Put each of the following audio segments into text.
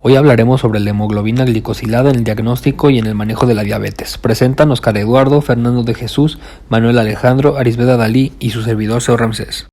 Hoy hablaremos sobre la hemoglobina glicosilada en el diagnóstico y en el manejo de la diabetes. Presentan Oscar Eduardo, Fernando de Jesús, Manuel Alejandro, Arisbeda Dalí y su servidor Seo Ramsés.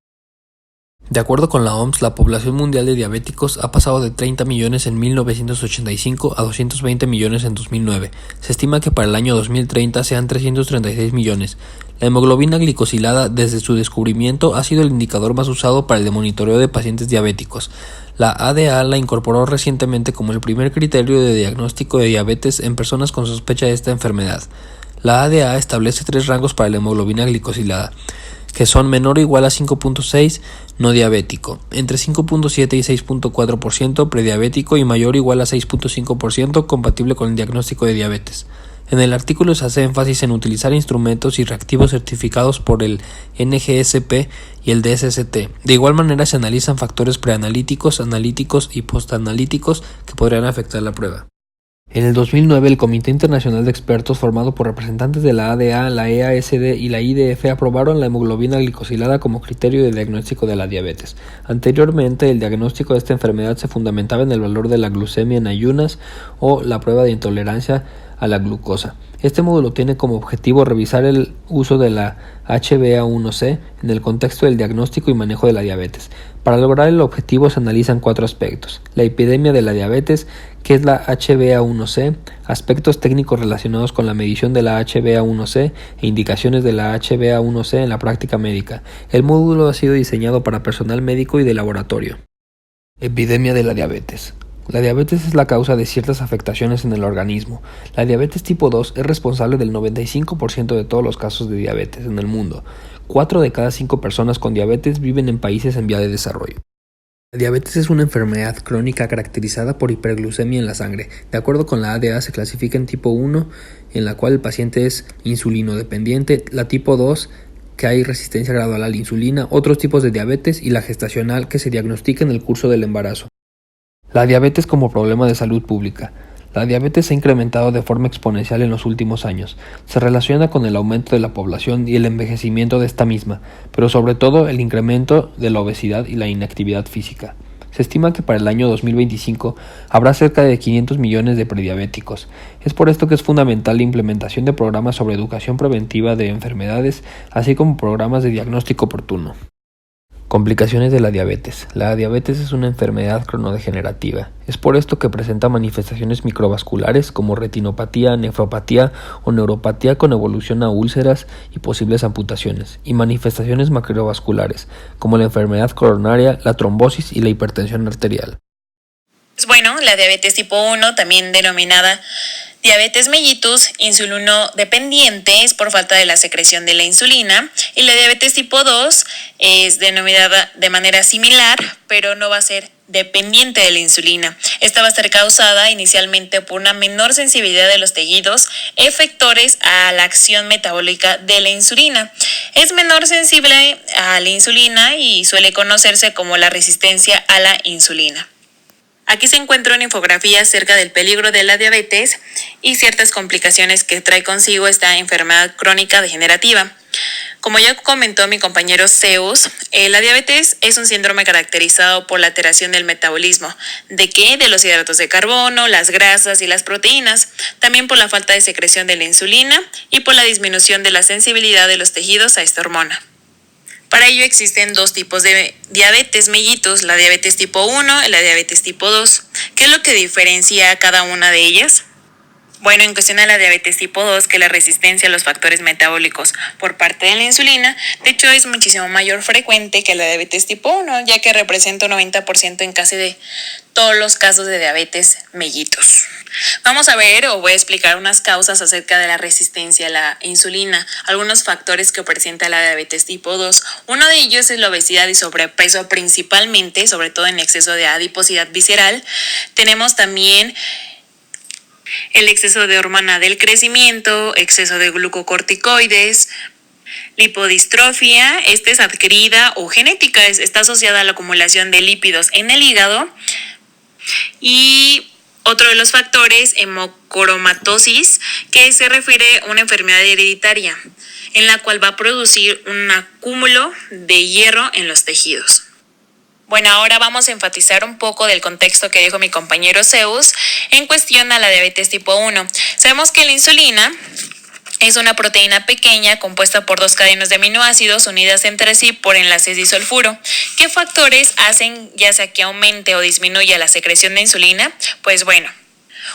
De acuerdo con la OMS, la población mundial de diabéticos ha pasado de 30 millones en 1985 a 220 millones en 2009. Se estima que para el año 2030 sean 336 millones. La hemoglobina glicosilada desde su descubrimiento ha sido el indicador más usado para el monitoreo de pacientes diabéticos. La ADA la incorporó recientemente como el primer criterio de diagnóstico de diabetes en personas con sospecha de esta enfermedad. La ADA establece 3 rangos para la hemoglobina glicosilada, que son menor o igual a 5.6 no diabético, entre 5.7 y 6.4% prediabético y mayor o igual a 6.5% compatible con el diagnóstico de diabetes. En el artículo se hace énfasis en utilizar instrumentos y reactivos certificados por el NGSP y el DSST. De igual manera se analizan factores preanalíticos, analíticos y postanalíticos que podrían afectar la prueba. En el 2009, el Comité Internacional de Expertos, formado por representantes de la ADA, la EASD y la IDF, aprobaron la hemoglobina glicosilada como criterio de diagnóstico de la diabetes. Anteriormente, el diagnóstico de esta enfermedad se fundamentaba en el valor de la glucemia en ayunas o la prueba de intolerancia a la glucosa. Este módulo tiene como objetivo revisar el uso de la HbA1c en el contexto del diagnóstico y manejo de la diabetes. Para lograr el objetivo se analizan 4 aspectos: la epidemia de la diabetes, que es la HbA1c, aspectos técnicos relacionados con la medición de la HbA1c e indicaciones de la HbA1c en la práctica médica. El módulo ha sido diseñado para personal médico y de laboratorio. Epidemia de la diabetes. La diabetes es la causa de ciertas afectaciones en el organismo. La diabetes tipo 2 es responsable del 95% de todos los casos de diabetes en el mundo. 4 de cada 5 personas con diabetes viven en países en vía de desarrollo. La diabetes es una enfermedad crónica caracterizada por hiperglucemia en la sangre. De acuerdo con la ADA, se clasifica en tipo 1, en la cual el paciente es insulinodependiente, la tipo 2, que hay resistencia gradual a la insulina, otros tipos de diabetes y la gestacional, que se diagnostica en el curso del embarazo. La diabetes como problema de salud pública. La diabetes se ha incrementado de forma exponencial en los últimos años. Se relaciona con el aumento de la población y el envejecimiento de esta misma, pero sobre todo el incremento de la obesidad y la inactividad física. Se estima que para el año 2025 habrá cerca de 500 millones de prediabéticos. Es por esto que es fundamental la implementación de programas sobre educación preventiva de enfermedades, así como programas de diagnóstico oportuno. Complicaciones de la diabetes. La diabetes es una enfermedad cronodegenerativa. Es por esto que presenta manifestaciones microvasculares como retinopatía, nefropatía o neuropatía con evolución a úlceras y posibles amputaciones, y manifestaciones macrovasculares como la enfermedad coronaria, la trombosis y la hipertensión arterial. Bueno, la diabetes tipo 1, también denominada diabetes mellitus, insulino dependiente, es por falta de la secreción de la insulina, y la diabetes tipo 2 es denominada de manera similar, pero no va a ser dependiente de la insulina. Esta va a estar causada inicialmente por una menor sensibilidad de los tejidos efectores a la acción metabólica de la insulina. Es menor sensible a la insulina y suele conocerse como la resistencia a la insulina. Aquí se encuentra una infografía acerca del peligro de la diabetes y ciertas complicaciones que trae consigo esta enfermedad crónica degenerativa. Como ya comentó mi compañero Zeus, la diabetes es un síndrome caracterizado por la alteración del metabolismo. ¿De qué? De los hidratos de carbono, las grasas y las proteínas. También por la falta de secreción de la insulina y por la disminución de la sensibilidad de los tejidos a esta hormona. Para ello existen 2 tipos de diabetes mellitus, la diabetes tipo 1 y la diabetes tipo 2. ¿Qué es lo que diferencia a cada una de ellas? Bueno, en cuestión a la diabetes tipo 2, que la resistencia a los factores metabólicos por parte de la insulina, de hecho es muchísimo mayor frecuente que la diabetes tipo 1, ya que representa un 90% en casi de todos los casos de diabetes mellitus. Vamos a ver o voy a explicar unas causas acerca de la resistencia a la insulina, algunos factores que presenta la diabetes tipo 2. Uno de ellos es la obesidad y sobrepeso principalmente, sobre todo en exceso de adiposidad visceral. Tenemos también el exceso de hormona del crecimiento, exceso de glucocorticoides, lipodistrofia. Esta es adquirida o genética, está asociada a la acumulación de lípidos en el hígado. Y otro de los factores, hemocromatosis, que se refiere a una enfermedad hereditaria, en la cual va a producir un acúmulo de hierro en los tejidos. Bueno, ahora vamos a enfatizar un poco del contexto que dijo mi compañero Zeus en cuestión a la diabetes tipo 1. Sabemos que la insulina es una proteína pequeña compuesta por dos cadenas de aminoácidos unidas entre sí por enlaces disulfuro. ¿Qué factores hacen ya sea que aumente o disminuya la secreción de insulina? Pues bueno,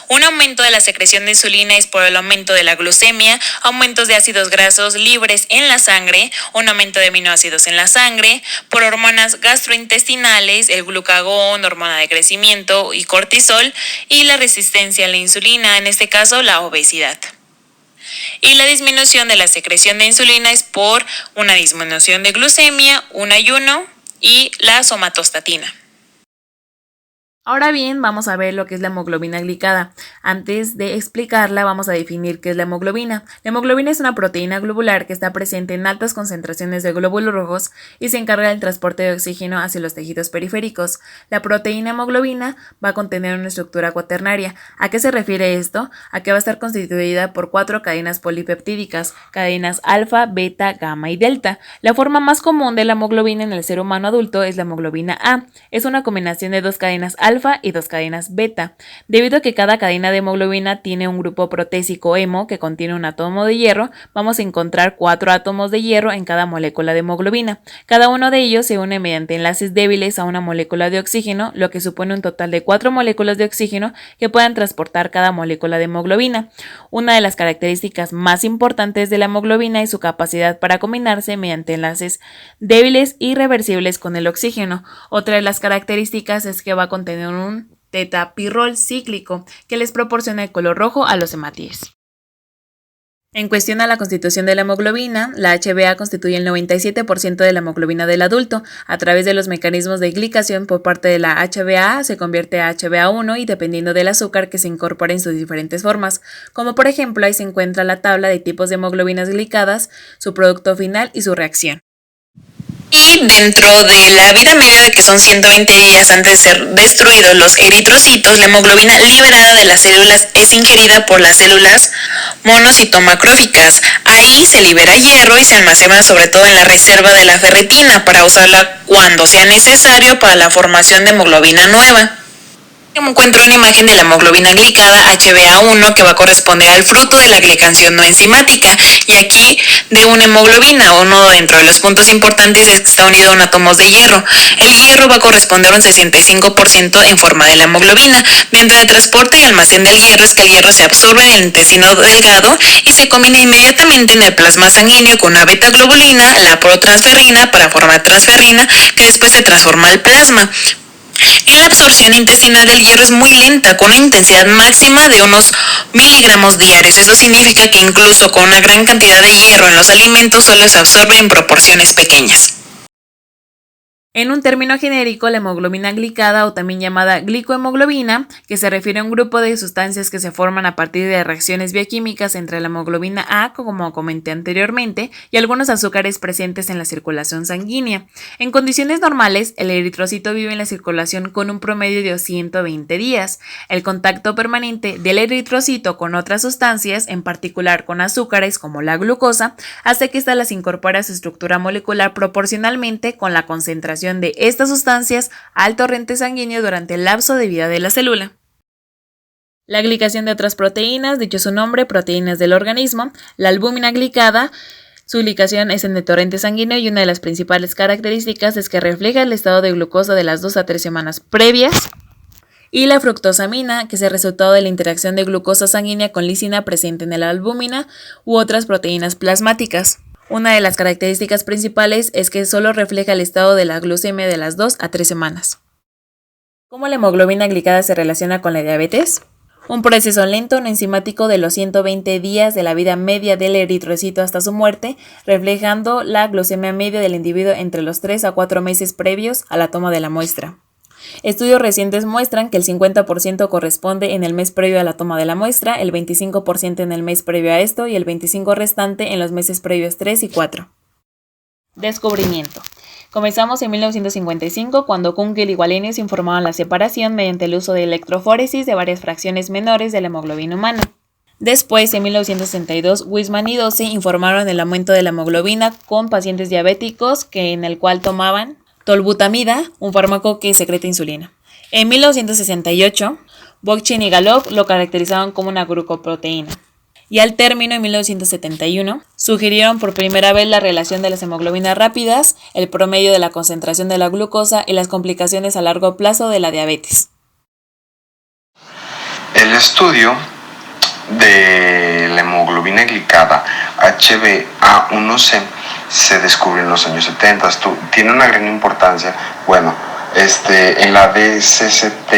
un aumento de la secreción de insulina es por el aumento de la glucemia, aumentos de ácidos grasos libres en la sangre, un aumento de aminoácidos en la sangre, por hormonas gastrointestinales, el glucagón, hormona de crecimiento y cortisol, y la resistencia a la insulina, en este caso la obesidad. Y la disminución de la secreción de insulina es por una disminución de glucemia, un ayuno y la somatostatina. Ahora bien, vamos a ver lo que es la hemoglobina glicada. Antes de explicarla, vamos a definir qué es la hemoglobina. La hemoglobina es una proteína globular que está presente en altas concentraciones de glóbulos rojos y se encarga del transporte de oxígeno hacia los tejidos periféricos. La proteína hemoglobina va a contener una estructura cuaternaria. ¿A qué se refiere esto? A que va a estar constituida por 4 cadenas polipeptídicas, cadenas alfa, beta, gamma y delta. La forma más común de la hemoglobina en el ser humano adulto es la hemoglobina A. Es una combinación de 2 cadenas alfa y 2 cadenas beta. Debido a que cada cadena de hemoglobina tiene un grupo protésico hemo que contiene un átomo de hierro, vamos a encontrar 4 átomos de hierro en cada molécula de hemoglobina. Cada uno de ellos se une mediante enlaces débiles a una molécula de oxígeno, lo que supone un total de 4 moléculas de oxígeno que puedan transportar cada molécula de hemoglobina. Una de las características más importantes de la hemoglobina es su capacidad para combinarse mediante enlaces débiles y reversibles con el oxígeno. Otra de las características es que va a contener un tetapirrol cíclico que les proporciona el color rojo a los hematíes. En cuestión a la constitución de la hemoglobina, la HbA constituye el 97% de la hemoglobina del adulto. A través de los mecanismos de glicación por parte de la HbA se convierte a HbA1 y dependiendo del azúcar que se incorpora en sus diferentes formas, como por ejemplo ahí se encuentra la tabla de tipos de hemoglobinas glicadas, su producto final y su reacción. Y dentro de la vida media de que son 120 días antes de ser destruidos los eritrocitos, la hemoglobina liberada de las células es ingerida por las células monocitomacróficas. Ahí se libera hierro y se almacena sobre todo en la reserva de la ferritina para usarla cuando sea necesario para la formación de hemoglobina nueva. Encuentro una imagen de la hemoglobina glicada HbA1 que va a corresponder al fruto de la glicación no enzimática y aquí de una hemoglobina. Uno dentro de los puntos importantes es que está unido a un átomos de hierro. El hierro va a corresponder a un 65% en forma de la hemoglobina. Dentro del transporte y almacén del hierro es que el hierro se absorbe en el intestino delgado y se combina inmediatamente en el plasma sanguíneo con una beta globulina, la protransferrina para formar transferrina que después se transforma al plasma. Y la absorción intestinal del hierro es muy lenta, con una intensidad máxima de unos miligramos diarios. Esto significa que incluso con una gran cantidad de hierro en los alimentos solo se absorbe en proporciones pequeñas. En un término genérico, la hemoglobina glicada o también llamada glicohemoglobina, que se refiere a un grupo de sustancias que se forman a partir de reacciones bioquímicas entre la hemoglobina A, como comenté anteriormente, y algunos azúcares presentes en la circulación sanguínea. En condiciones normales, el eritrocito vive en la circulación con un promedio de 120 días. El contacto permanente del eritrocito con otras sustancias, en particular con azúcares como la glucosa, hace que ésta las incorpore a su estructura molecular proporcionalmente con la concentración de estas sustancias al torrente sanguíneo durante el lapso de vida de la célula. La glicación de otras proteínas, dicho su nombre, proteínas del organismo. La albúmina glicada, su glicación es en el torrente sanguíneo y una de las principales características es que refleja el estado de glucosa de las 2 a 3 semanas previas. Y la fructosamina, que es el resultado de la interacción de glucosa sanguínea con lisina presente en la albúmina u otras proteínas plasmáticas. Una de las características principales es que solo refleja el estado de la glucemia de las 2 a 3 semanas. ¿Cómo la hemoglobina glicada se relaciona con la diabetes? Un proceso lento no enzimático de los 120 días de la vida media del eritrocito hasta su muerte, reflejando la glucemia media del individuo entre los 3 a 4 meses previos a la toma de la muestra. Estudios recientes muestran que el 50% corresponde en el mes previo a la toma de la muestra, el 25% en el mes previo a esto y el 25% restante en los meses previos 3 y 4. Descubrimiento. Comenzamos en 1955 cuando Kunkel y Wallenius informaron la separación mediante el uso de electroforesis de varias fracciones menores de la hemoglobina humana. Después, en 1962, Weisman y Dose informaron el aumento de la hemoglobina con pacientes diabéticos en el cual tomaban tolbutamida, un fármaco que secreta insulina. En 1968, Bockchin y Galop lo caracterizaron como una glucoproteína. Y al término, en 1971, sugirieron por primera vez la relación de las hemoglobinas rápidas, el promedio de la concentración de la glucosa y las complicaciones a largo plazo de la diabetes. El estudio de la hemoglobina glicada HbA1c se descubrió en los años 70. Tiene una gran importancia, en la DCCT,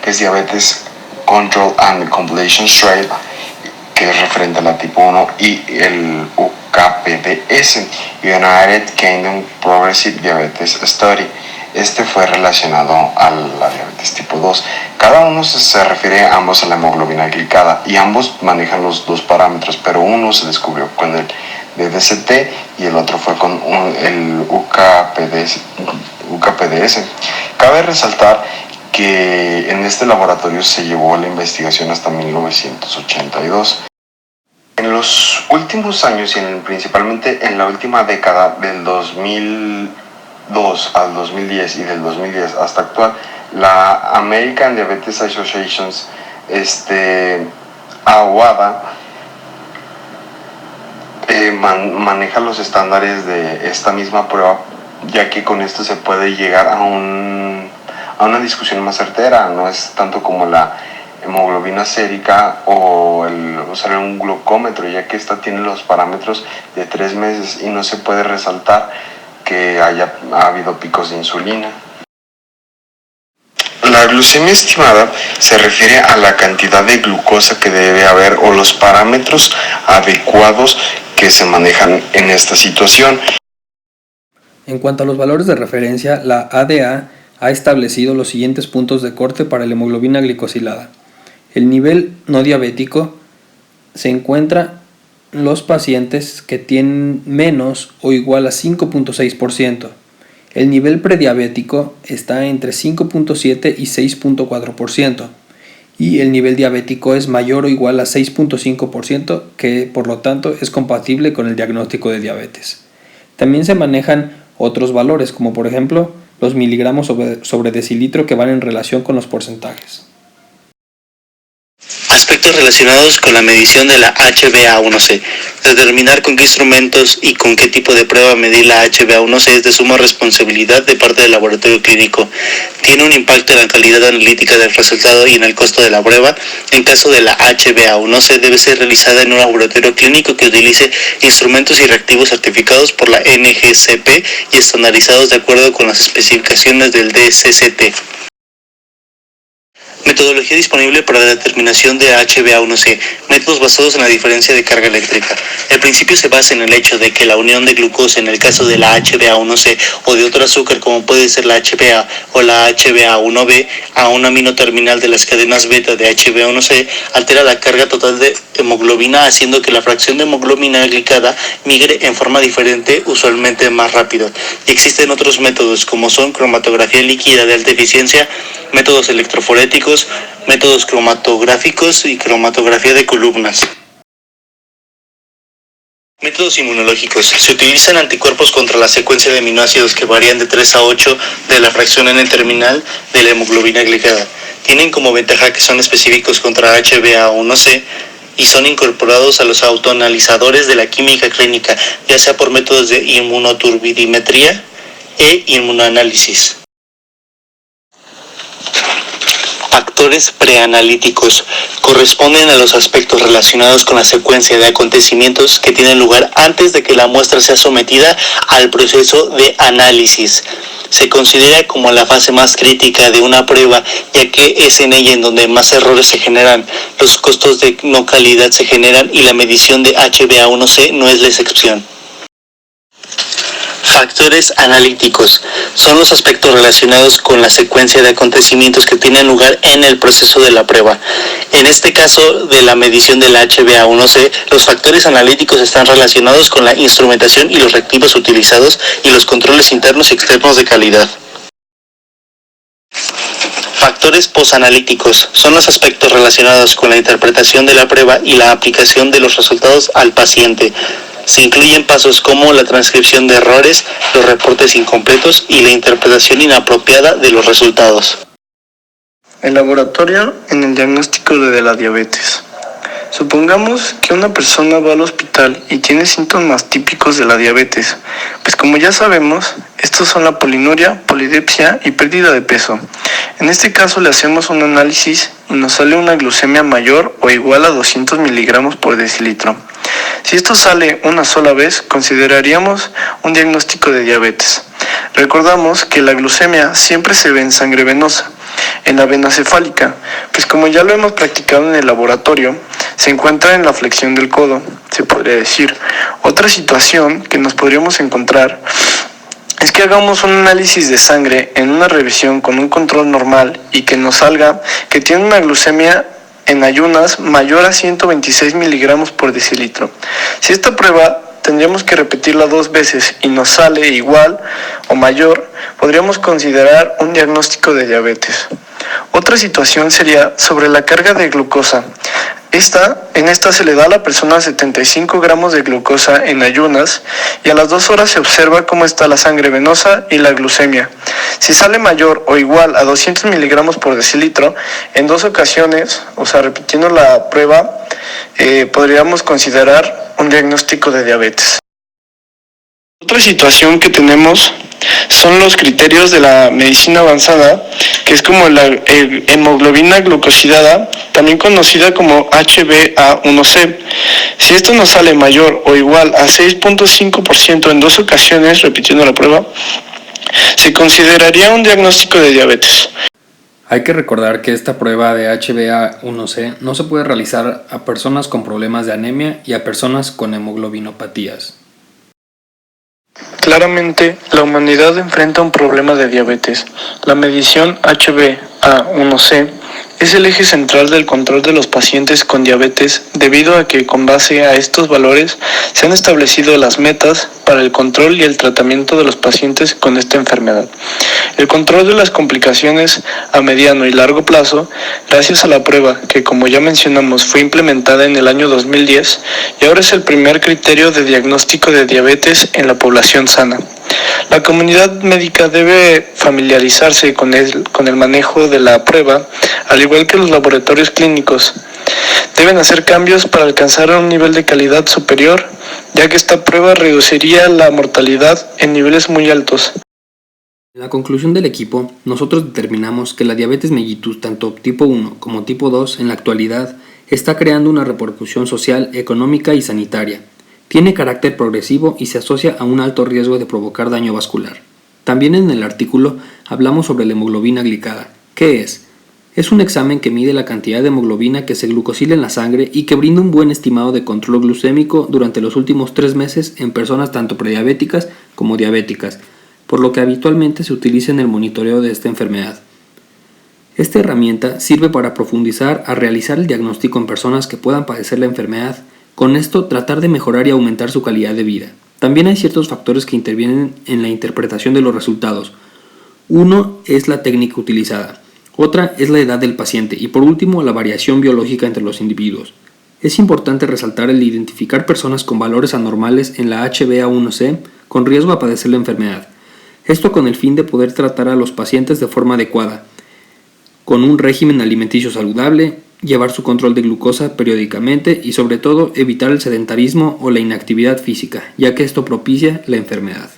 que es Diabetes Control and Completion Trial, que es referente a la tipo 1, y el UKPDS, United Kingdom Progressive Diabetes Study. Este fue relacionado a la diabetes tipo 2. Cada uno se refiere ambos a la hemoglobina glicada y ambos manejan los dos parámetros, pero uno se descubrió con el DDCT y el otro fue con el UKPDS. Cabe resaltar que en este laboratorio se llevó la investigación hasta 1982. En los últimos años y principalmente en la última década del 2002 al 2010 y del 2010 hasta actual, la American Diabetes Association, AWADA, maneja los estándares de esta misma prueba, ya que con esto se puede llegar a una discusión más certera. No es tanto como la hemoglobina sérica o usar un glucómetro, ya que esta tiene los parámetros de 3 meses y no se puede resaltar que ha habido picos de insulina. La glucemia estimada se refiere a la cantidad de glucosa que debe haber o los parámetros adecuados que se manejan en esta situación. En cuanto a los valores de referencia, la ADA ha establecido los siguientes puntos de corte para la hemoglobina glicosilada. El nivel no diabético se encuentra en los pacientes que tienen menos o igual a 5.6%. El nivel prediabético está entre 5.7 y 6.4%. Y el nivel diabético es mayor o igual a 6.5%, que por lo tanto es compatible con el diagnóstico de diabetes. También se manejan otros valores, como por ejemplo los miligramos sobre decilitro, que van en relación con los porcentajes. Aspectos relacionados con la medición de la HbA1c. Determinar con qué instrumentos y con qué tipo de prueba medir la HbA1c es de suma responsabilidad de parte del laboratorio clínico. Tiene un impacto en la calidad analítica del resultado y en el costo de la prueba. En caso de la HbA1c debe ser realizada en un laboratorio clínico que utilice instrumentos y reactivos certificados por la NGCP y estandarizados de acuerdo con las especificaciones del DCCT. Metodología disponible para la determinación de HbA1c. Métodos basados en la diferencia de carga eléctrica. El principio se basa en el hecho de que la unión de glucosa en el caso de la HbA1c o de otro azúcar como puede ser la HbA o la HbA1b a un amino terminal de las cadenas beta de HbA1c altera la carga total de hemoglobina, haciendo que la fracción de hemoglobina glicada migre en forma diferente, usualmente más rápido. Y existen otros métodos como son cromatografía líquida de alta eficiencia, métodos electroforéticos, métodos cromatográficos y cromatografía de columnas. Métodos inmunológicos. Se utilizan anticuerpos contra la secuencia de aminoácidos que varían de 3 a 8 de la fracción N terminal de la hemoglobina glicada. Tienen como ventaja que son específicos contra HbA1c y son incorporados a los autoanalizadores de la química clínica, ya sea por métodos de inmunoturbidimetría e inmunoanálisis. Factores preanalíticos corresponden a los aspectos relacionados con la secuencia de acontecimientos que tienen lugar antes de que la muestra sea sometida al proceso de análisis. Se considera como la fase más crítica de una prueba, ya que es en ella en donde más errores se generan, los costos de no calidad se generan y la medición de HbA1c no es la excepción. Factores analíticos son los aspectos relacionados con la secuencia de acontecimientos que tienen lugar en el proceso de la prueba. En este caso de la medición del HbA1c, los factores analíticos están relacionados con la instrumentación y los reactivos utilizados y los controles internos y externos de calidad. Factores posanalíticos son los aspectos relacionados con la interpretación de la prueba y la aplicación de los resultados al paciente. Se incluyen pasos como la transcripción de errores, los reportes incompletos y la interpretación inapropiada de los resultados. El laboratorio en el diagnóstico de la diabetes. Supongamos que una persona va al hospital y tiene síntomas típicos de la diabetes, pues como ya sabemos, estos son la polinuria, polidipsia y pérdida de peso. En este caso le hacemos un análisis y nos sale una glucemia mayor o igual a 200 miligramos por decilitro. Si esto sale una sola vez, consideraríamos un diagnóstico de diabetes. Recordamos que la glucemia siempre se ve en sangre venosa, en la vena cefálica, pues como ya lo hemos practicado en el laboratorio, se encuentra en la flexión del codo, se podría decir. Otra situación que nos podríamos encontrar es que hagamos un análisis de sangre en una revisión con un control normal y que nos salga que tiene una glucemia en ayunas mayor a 126 miligramos por decilitro. Si esta prueba tendríamos que repetirla 2 veces y nos sale igual o mayor, podríamos considerar un diagnóstico de diabetes. Otra situación sería sobre la carga de glucosa. En esta se le da a la persona 75 gramos de glucosa en ayunas y a las 2 horas se observa cómo está la sangre venosa y la glucemia. Si sale mayor o igual a 200 miligramos por decilitro, en 2 ocasiones, o sea, repitiendo la prueba, podríamos considerar un diagnóstico de diabetes. Otra situación que tenemos son los criterios de la medicina avanzada, que es como la hemoglobina glucosidada, también conocida como HbA1c. Si esto nos sale mayor o igual a 6.5% en 2 ocasiones, repitiendo la prueba, se consideraría un diagnóstico de diabetes. Hay que recordar que esta prueba de HbA1c no se puede realizar a personas con problemas de anemia y a personas con hemoglobinopatías. Claramente, la humanidad enfrenta un problema de diabetes. La medición HbA1c es el eje central del control de los pacientes con diabetes debido a que con base a estos valores se han establecido las metas para el control y el tratamiento de los pacientes con esta enfermedad. El control de las complicaciones a mediano y largo plazo, gracias a la prueba que, como ya mencionamos, fue implementada en el año 2010 y ahora es el primer criterio de diagnóstico de diabetes en la población sana. La comunidad médica debe familiarizarse con el manejo de la prueba, al igual que los laboratorios clínicos. Deben hacer cambios para alcanzar un nivel de calidad superior, ya que esta prueba reduciría la mortalidad en niveles muy altos. En la conclusión del equipo, nosotros determinamos que la diabetes mellitus, tanto tipo 1 como tipo 2, en la actualidad, está creando una repercusión social, económica y sanitaria. Tiene carácter progresivo y se asocia a un alto riesgo de provocar daño vascular. También en el artículo hablamos sobre la hemoglobina glicada. ¿Qué es? Es un examen que mide la cantidad de hemoglobina que se glucosila en la sangre y que brinda un buen estimado de control glucémico durante los últimos 3 meses en personas tanto prediabéticas como diabéticas, por lo que habitualmente se utiliza en el monitoreo de esta enfermedad. Esta herramienta sirve para profundizar a realizar el diagnóstico en personas que puedan padecer la enfermedad. Con esto, tratar de mejorar y aumentar su calidad de vida. También hay ciertos factores que intervienen en la interpretación de los resultados. Uno es la técnica utilizada, otra es la edad del paciente y por último la variación biológica entre los individuos. Es importante resaltar el identificar personas con valores anormales en la HbA1c con riesgo a padecer la enfermedad. Esto con el fin de poder tratar a los pacientes de forma adecuada, con un régimen alimenticio saludable, llevar su control de glucosa periódicamente y sobre todo evitar el sedentarismo o la inactividad física, ya que esto propicia la enfermedad.